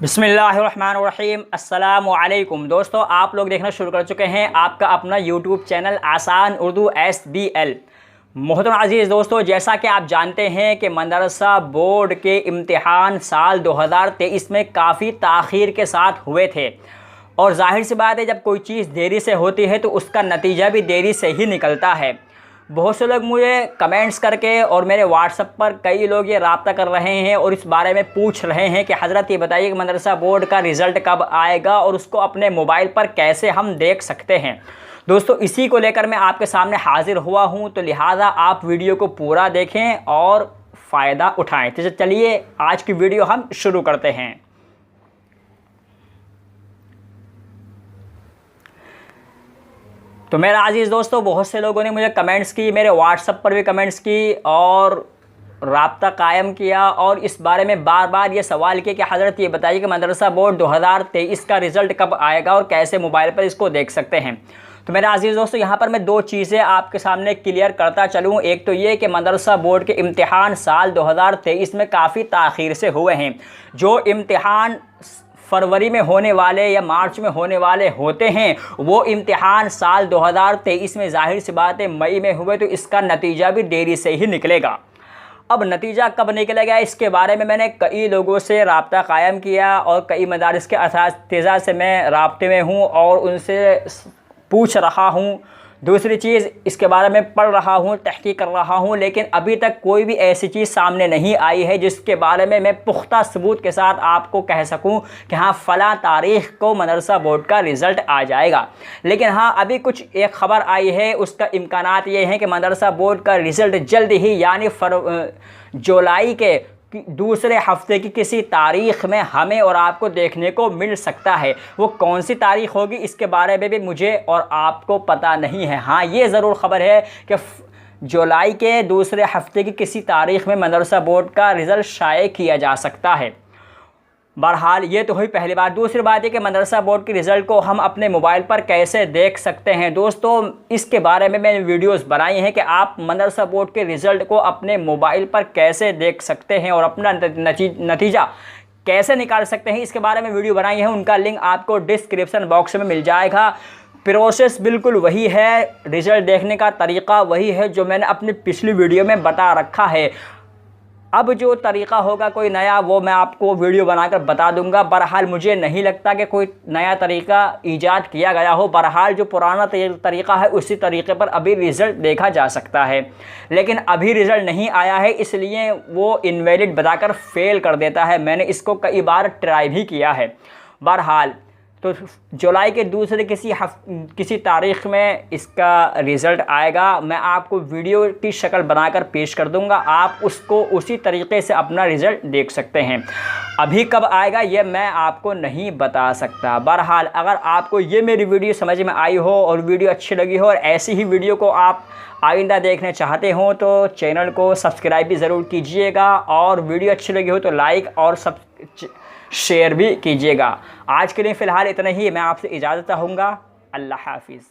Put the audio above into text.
बिस्मिल्लाहिर्रहमानिर्रहीम अस्सलामुअलैकुम दोस्तों, आप लोग देखना शुरू कर चुके हैं आपका अपना यूट्यूब चैनल आसान उर्दू SBL। मोहतरम अज़ीज़ दोस्तों, जैसा कि आप जानते हैं कि मदरसा बोर्ड के इम्तिहान साल 2023 में काफ़ी ताख़ीर के साथ हुए थे और ज़ाहिर सी बात है, जब कोई चीज़ देरी से होती है तो उसका नतीजा भी देरी से ही निकलता है। बहुत से लोग मुझे कमेंट्स करके और मेरे व्हाट्सएप पर कई लोग ये रब्ता कर रहे हैं और इस बारे में पूछ रहे हैं कि हज़रत ये बताइए कि मदरसा बोर्ड का रिज़ल्ट कब आएगा और उसको अपने मोबाइल पर कैसे हम देख सकते हैं। दोस्तों, इसी को लेकर मैं आपके सामने हाज़िर हुआ हूँ, तो लिहाजा आप वीडियो को पूरा देखें और फ़ायदा उठाएँ। तो चलिए आज की वीडियो हम शुरू करते हैं। तो मेरा अज़ीज़ दोस्तों, बहुत से लोगों ने मुझे कमेंट्स की, मेरे व्हाट्सएप पर भी कमेंट्स की और राब्ता कायम किया और इस बारे में बार बार ये सवाल किया कि हज़रत ये बताइए कि मदरसा बोर्ड 2023 का रिज़ल्ट कब आएगा और कैसे मोबाइल पर इसको देख सकते हैं। तो मेरा अज़ीज़ दोस्तों, यहाँ पर मैं दो चीज़ें आपके सामने क्लियर करता चलूँ। एक तो ये कि मदरसा बोर्ड के इम्तिहान साल 2023 में काफ़ी ताख़ीर से हुए हैं। जो इम्तिहान फरवरी में होने वाले या मार्च में होने वाले होते हैं, वो इम्तिहान साल 2023 में ज़ाहिर सी बात है मई में हुए, तो इसका नतीजा भी देरी से ही निकलेगा। अब नतीजा कब निकलेगा इसके बारे में मैंने कई लोगों से रब्ता कायम किया और कई मदारिस के असातिज़ा से मैं राब्ते में हूँ और उनसे पूछ रहा हूँ। दूसरी चीज़, इसके बारे में पढ़ रहा हूँ, तहक़ीक़ कर रहा हूँ, लेकिन अभी तक कोई भी ऐसी चीज़ सामने नहीं आई है जिसके बारे में मैं पुख्ता सबूत के साथ आपको कह सकूँ कि हाँ फ़लाँ तारीख़ को मदरसा बोर्ड का रिज़ल्ट आ जाएगा। लेकिन हाँ, अभी कुछ एक ख़बर आई है, उसका इम्कानात ये है कि मदरसा बोर्ड का रिज़ल्ट जल्द ही यानी जुलाई के दूसरे हफ्ते की किसी तारीख़ में हमें और आपको देखने को मिल सकता है। वो कौन सी तारीख़ होगी इसके बारे में भी मुझे और आपको पता नहीं है। हाँ, ये ज़रूर ख़बर है कि जुलाई के दूसरे हफ्ते की किसी तारीख़ में मदरसा बोर्ड का रिज़ल्ट शाये किया जा सकता है। बहरहाल ये तो हुई पहली बात। दूसरी बात है कि मदरसा बोर्ड के रिज़ल्ट को हम अपने मोबाइल पर कैसे देख सकते हैं। दोस्तों, इसके बारे में मैंने वीडियोस बनाई हैं कि आप मदरसा बोर्ड के रिज़ल्ट को अपने मोबाइल पर कैसे देख सकते हैं और अपना नतीजा कैसे निकाल सकते हैं। इसके बारे में वीडियो बनाई है, उनका लिंक आपको डिस्क्रिप्शन बॉक्स में मिल जाएगा। प्रोसेस बिल्कुल वही है, रिज़ल्ट देखने का तरीक़ा वही है जो मैंने अपनी पिछली वीडियो में बता रखा है। अब जो तरीक़ा होगा कोई नया, वो मैं आपको वीडियो बनाकर बता दूंगा। बहरहाल मुझे नहीं लगता कि कोई नया तरीक़ा ईजाद किया गया हो। बहरहाल जो पुराना तरीक़ा है उसी तरीक़े पर अभी रिज़ल्ट देखा जा सकता है, लेकिन अभी रिज़ल्ट नहीं आया है, इसलिए वो इनवैलिड बताकर फ़ेल कर देता है। मैंने इसको कई बार ट्राई भी किया है। बहरहाल तो जुलाई के दूसरे किसी तारीख़ में इसका रिज़ल्ट आएगा। मैं आपको वीडियो की शक्ल बनाकर पेश कर दूंगा, आप उसको उसी तरीक़े से अपना रिज़ल्ट देख सकते हैं। अभी कब आएगा ये मैं आपको नहीं बता सकता। बहरहाल अगर आपको ये मेरी वीडियो समझ में आई हो और वीडियो अच्छी लगी हो और ऐसी ही वीडियो को आप आइंदा देखने चाहते हो तो चैनल को सब्सक्राइब भी ज़रूर कीजिएगा और वीडियो अच्छी लगी हो तो लाइक और शेयर भी कीजिएगा। आज के लिए फ़िलहाल इतना ही। मैं आपसे इजाज़त चाहूँगा। अल्लाह हाफ़िज़।